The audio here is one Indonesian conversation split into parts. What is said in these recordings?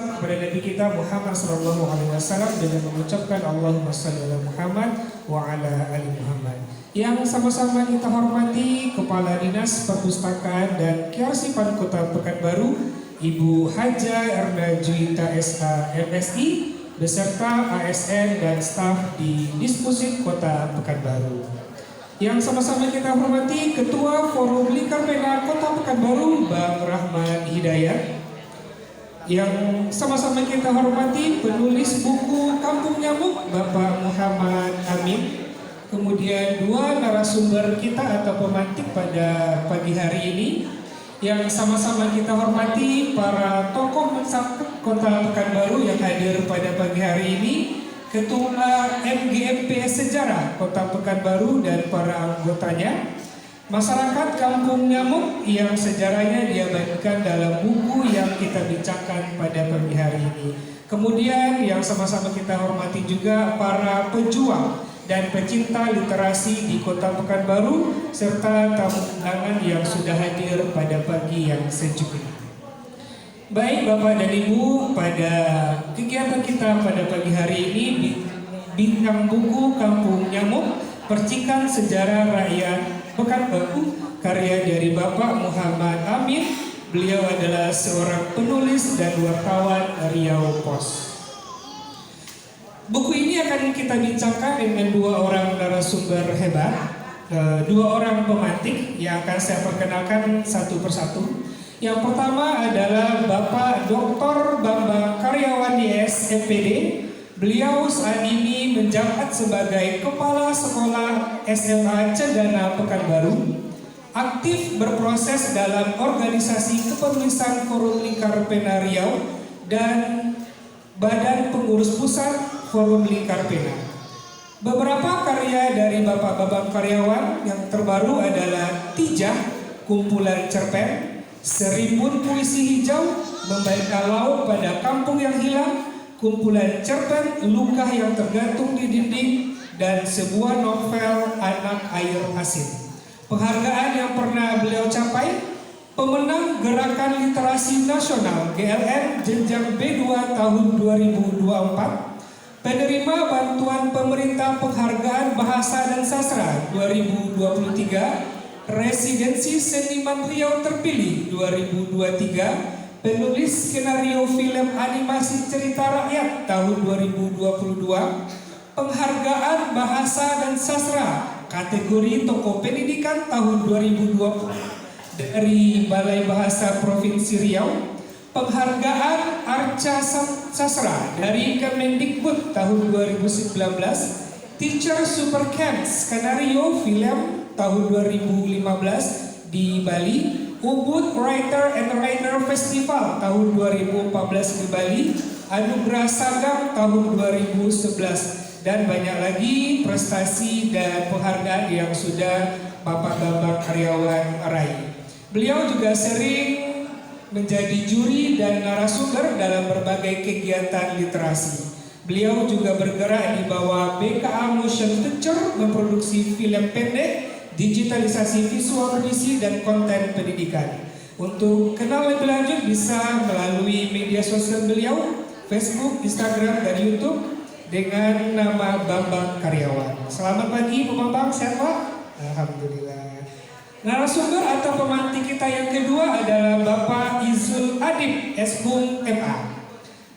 bersalawat kepada Nabi kita Muhammad sallallahu alaihi wasallam dengan mengucapkan Allahumma shalli ala Muhammad wa ala ali Muhammad. Yang sama-sama kita hormati Kepala Dinas Perpustakaan dan Kearsipan Kota Pekanbaru, Ibu Haja Erna Juwita SH MSI beserta ASN dan staf di Dispusit Kota Pekanbaru. Yang sama-sama kita hormati Ketua Forum Lingkar Pena Kota Pekanbaru, Bang Rahman Hidayat. Yang sama-sama kita hormati penulis buku Kampung Nyamuk, Bapak Muhammad Amin. Kemudian dua narasumber kita atau pemantik pada pagi hari ini. Yang sama-sama kita hormati para tokoh masyarakat Kota Pekanbaru yang hadir pada pagi hari ini. Ketua MGMP Sejarah Kota Pekanbaru dan para anggotanya. Masyarakat Kampung Nyamuk yang sejarahnya diabadikan dalam buku yang kita bincangkan pada pagi hari ini. Kemudian yang sama-sama kita hormati juga para pejuang dan pecinta literasi di Kota Pekanbaru serta tamu undangan yang sudah hadir pada pagi yang sejuk ini. Baik Bapak dan Ibu, pada kegiatan kita pada pagi hari ini bincang buku Kampung Nyamuk, Percikan Sejarah Rakyat Pekanbaru, karya dari Bapak Muhammad Amin. Beliau adalah seorang penulis dan wartawan Riau Pos. Buku ini akan kita bincangkan dengan dua orang narasumber hebat, dua orang pemantik yang akan saya perkenalkan satu persatu. Yang pertama adalah Bapak Dr. Bambang Karyawan DS MPD. Beliau saat ini menjabat sebagai Kepala Sekolah SMA Cendana Pekanbaru, aktif berproses dalam organisasi kepenulisan Forum Lingkar Pena Riau dan Badan Pengurus Pusat Forum Lingkar Pena. Beberapa karya dari Bapak Bambang Karyawan yang terbaru adalah Tijah, Kumpulan Cerpen, Serimbun Puisi Hijau, Membalikan Laut pada Kampung yang Hilang, Kumpulan Cerpen Luka yang Tergantung di Dinding, dan sebuah novel Anak Air Asin. Penghargaan yang pernah beliau capai: pemenang Gerakan Literasi Nasional GLN Jenjang B2 tahun 2024, penerima bantuan pemerintah Penghargaan Bahasa dan Sastra 2023, Residensi Seniman Riau Terpilih 2023, penulis skenario film animasi cerita rakyat tahun 2022, penghargaan bahasa dan sastra kategori tokoh pendidikan tahun 2020 dari Balai Bahasa Provinsi Riau, penghargaan Arca Sastra dari Kemendikbud tahun 2019, Teacher Super Camp skenario film tahun 2015 di Bali, Ubud Writer and Writer Festival tahun 2014 di Bali, Anugerah Sagam tahun 2011, dan banyak lagi prestasi dan penghargaan yang sudah Bapak Bambang Karyawan raih. Beliau juga sering menjadi juri dan narasumber dalam berbagai kegiatan literasi. Beliau juga bergerak di bawah BKA Motion Picture, memproduksi film pendek, digitalisasi visual berisi dan konten pendidikan. Untuk kenal lebih lanjut bisa melalui media sosial beliau, Facebook, Instagram, dan YouTube dengan nama Bambang Karyawan. Selamat pagi Pak Bambang, sehat Pak? Alhamdulillah. Narasumber atau pemantik kita yang kedua adalah Bapak Izul Adib, Shum MA.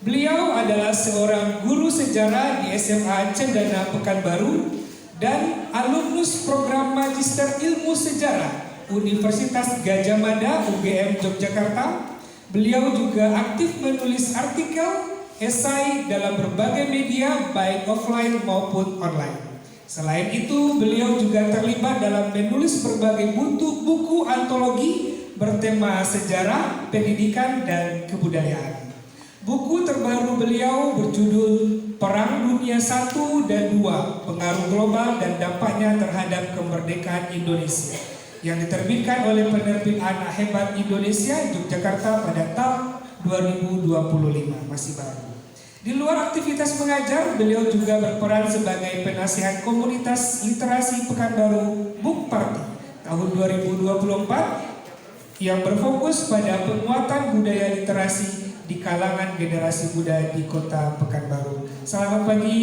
Beliau adalah seorang guru sejarah di SMA Cendana Pekanbaru dan alumnus program Magister Ilmu Sejarah Universitas Gadjah Mada UGM Yogyakarta. Beliau juga aktif menulis artikel, esai dalam berbagai media baik offline maupun online. Selain itu, beliau juga terlibat dalam menulis berbagai buku antologi bertema sejarah, pendidikan, dan kebudayaan. Buku terbaru beliau berjudul Perang Dunia I dan II, Pengaruh Global dan Dampaknya Terhadap Kemerdekaan Indonesia, yang diterbitkan oleh penerbit Anak Hebat Indonesia Yogyakarta pada tahun 2025, masih baru. Di luar aktivitas mengajar, beliau juga berperan sebagai penasihat komunitas literasi Pekanbaru Book Party tahun 2024 yang berfokus pada penguatan budaya literasi di kalangan generasi muda di Kota Pekanbaru. Selamat pagi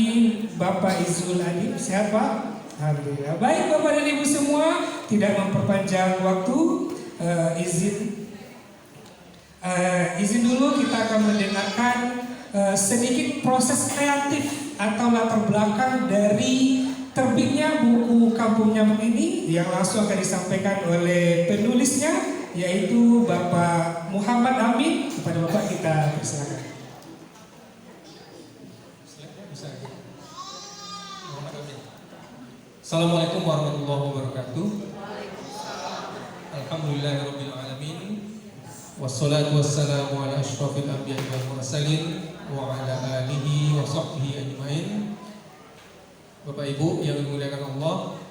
Bapak Izul Adib, sehat Pak? Alhamdulillah. Baik Bapak dan Ibu semua, tidak memperpanjang waktu, izin dulu kita akan mendengarkan sedikit proses kreatif atau latar belakang dari terbitnya buku Kampung Nyamuk ini yang langsung akan disampaikan oleh penulisnya, yaitu Bapak Muhammad Amin. Kepada Bapak kita persilakan. Assalamualaikum warahmatullahi wabarakatuh. Alhamdulillahirabbil alamin. Wassalatu wassalamu ala asyrafil anbiya'i wal mursalin wa ala alihi wa sahbihi ajmain. Bapak Ibu yang dimuliakan Allah,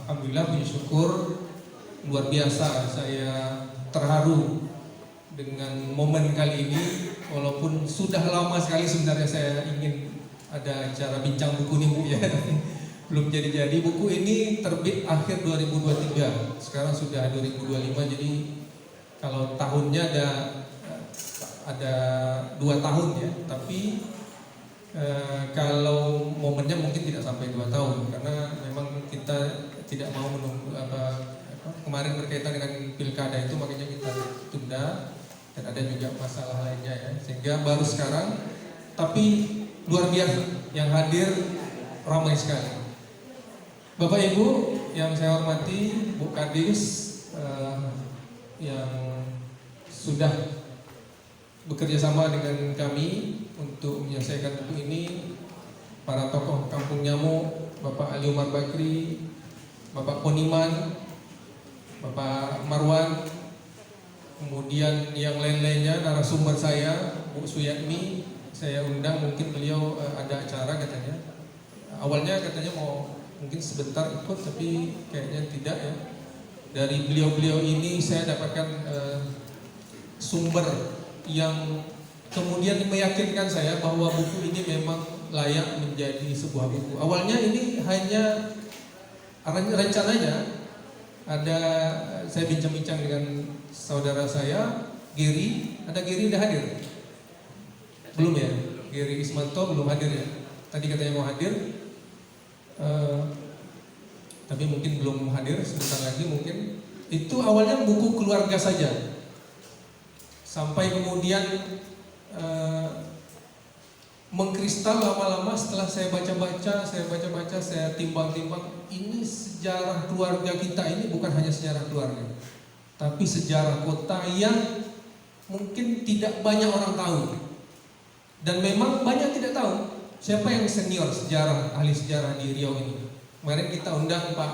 alhamdulillah, puji syukur luar biasa, saya terharu dengan momen kali ini. Walaupun sudah lama sekali sebenarnya saya ingin ada acara bincang buku ini Bu ya. Belum jadi-jadi. Buku ini terbit akhir 2023, sekarang sudah 2025, jadi kalau tahunnya ada 2 tahun ya, tapi kalau momennya mungkin tidak sampai 2 tahun karena memang kita tidak mau menunggu kemarin berkaitan dengan pilkada itu, makanya kita tunda, dan ada juga masalah lainnya ya, sehingga baru sekarang. Tapi luar biasa yang hadir ramai sekali. Bapak Ibu yang saya hormati, Bu Kadis yang sudah bekerja sama dengan kami untuk menyelesaikan buku ini, para tokoh Kampung Nyamuk, Bapak Ali Umar Bakri, Bapak Poniman, Bapak Marwan, kemudian yang lain-lainnya, narasumber saya, Bu Suyatmi, saya undang, mungkin beliau ada acara katanya. Awalnya katanya mau mungkin sebentar ikut, tapi kayaknya tidak ya. Dari beliau-beliau ini saya dapatkan sumber yang kemudian meyakinkan saya bahwa buku ini memang layak menjadi sebuah buku. Awalnya ini hanya rencananya ada, saya bincang-bincang dengan saudara saya Giri. Ada Giri udah hadir? Belum ya? Giri Ismanto belum hadir ya? Tadi katanya mau hadir, tapi mungkin belum hadir, sebentar lagi mungkin. Itu awalnya buku keluarga saja, sampai kemudian mengkristal lama-lama setelah saya baca-baca, saya timbang-timbang, ini sejarah keluarga kita ini bukan hanya sejarah keluarga, tapi sejarah kota yang mungkin tidak banyak orang tahu. Dan memang banyak tidak tahu siapa yang senior sejarah, ahli sejarah di Riau ini. Kemarin kita undang Pak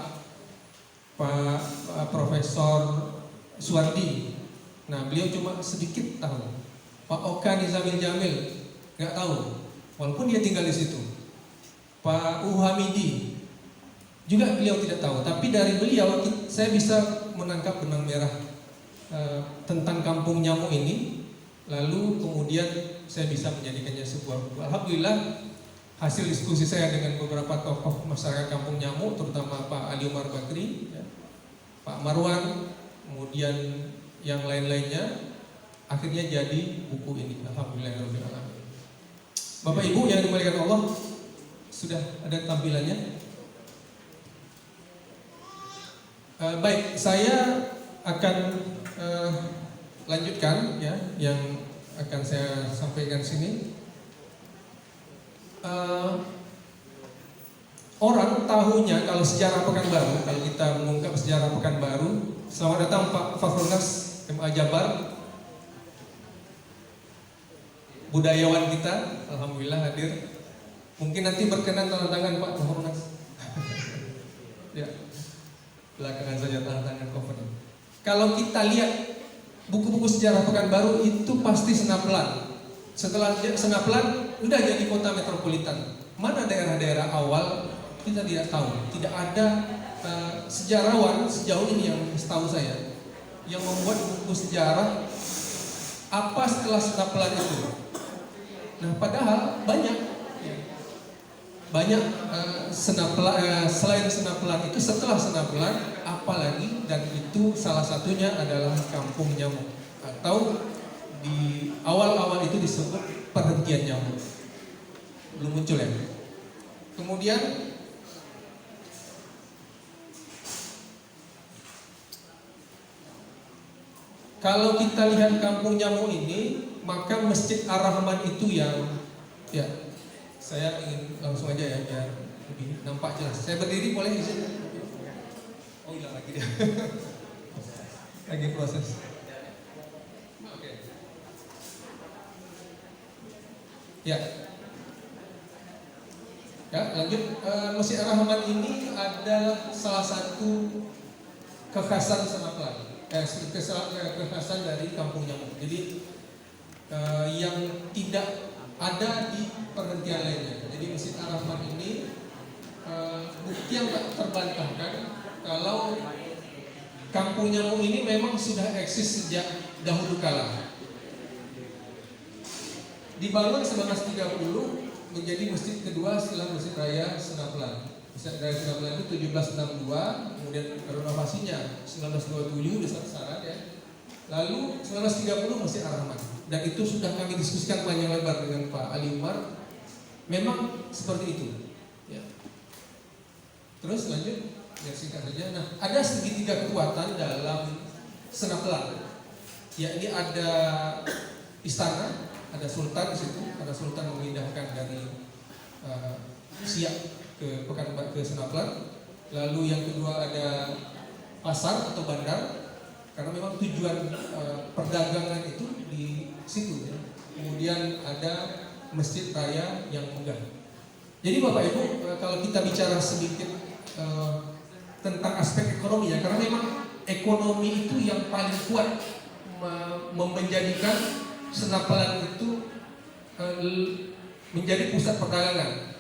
Profesor Suwardi. Nah, beliau cuma sedikit tahu. Pak Oka Nizamil Jamil nggak tahu, walaupun dia tinggal di situ. Pak Uhamidi juga beliau tidak tahu. Tapi dari beliau saya bisa menangkap benang merah tentang Kampung Nyamuk ini. Lalu kemudian saya bisa menjadikannya sebuah buku. Alhamdulillah, hasil diskusi saya dengan beberapa tokoh masyarakat Kampung Nyamuk, terutama Pak Ali Umar Bakri, ya, Pak Marwan, kemudian yang lain-lainnya, akhirnya jadi buku ini. Alhamdulillahirabbil alamin. Bapak Ibu yang dimuliakan Allah, sudah ada tampilannya. Baik, saya akan lanjutkan ya yang akan saya sampaikan sini. Orang tahunya kalau sejarah Pekanbaru, kalau kita mengungkap sejarah Pekanbaru. Selamat datang Pak Fakhrunas MA Jabar, budayawan kita, alhamdulillah hadir. Mungkin nanti berkenan tanda tangan Pak Fakhrunas. Ya, belakangan saja tanda tangan cover. Kalau kita lihat buku-buku sejarah Pekanbaru itu pasti Senapelan. Setelah Senapelan udah jadi kota metropolitan. Mana daerah-daerah awal kita tidak tahu. Tidak ada sejarawan sejauh ini yang setahu saya yang membuat buku sejarah apa setelah Senapelan itu. Nah, padahal banyak Senapelan, selain Senapelan itu, setelah Senapelan apalagi, dan itu salah satunya adalah Kampung Nyamuk atau di awal-awal itu disebut perhentian nyamuk, belum muncul ya. Kemudian kalau kita lihat kampung nyamuk ini, maka Masjid Ar-Rahman itu yang ya, saya ingin langsung aja ya biar lebih nampak jelas. Saya berdiri boleh izin? Oh hilang lagi dia. Lagi proses. Oke. Ya. Ya, lanjut. Masjid Ar-Rahman ini adalah salah satu kekhasan Senaplan. Kekhasan dari kampung nyamuk. Jadi yang tidak ada di perhentian lainnya. Jadi Masjid Ar-Rahman ini bukti yang tak terbantahkan kalau kampung nyamuk ini memang sudah eksis sejak dahulu kala. Dibangun 1930 menjadi masjid kedua setelah Masjid Raya Senaplan. Masjid Raya Senaplan itu 1762, kemudian renovasinya 1927 besar-besaran ya. Lalu 1930 Masjid Ar-Rahman. Dan itu sudah kami diskusikan panjang lebar dengan Pak Ali Umar. Memang seperti itu. Ya. Terus lanjut, ya singkat saja. Nah, ada segitiga kekuatan dalam Senaplan. Ya, ini ada istana, ada sultan di situ, ada sultan memindahkan dari Siak ke Pekanbaru ke Senaplan. Lalu yang kedua ada pasar atau bandar, karena memang tujuan perdagangan itu di situ ya. Kemudian ada masjid raya yang megah. Jadi Bapak Ibu, kalau kita bicara sedikit tentang aspek ekonomi ya, karena memang ekonomi itu yang paling kuat menjadikan Senaplan itu menjadi pusat perdagangan.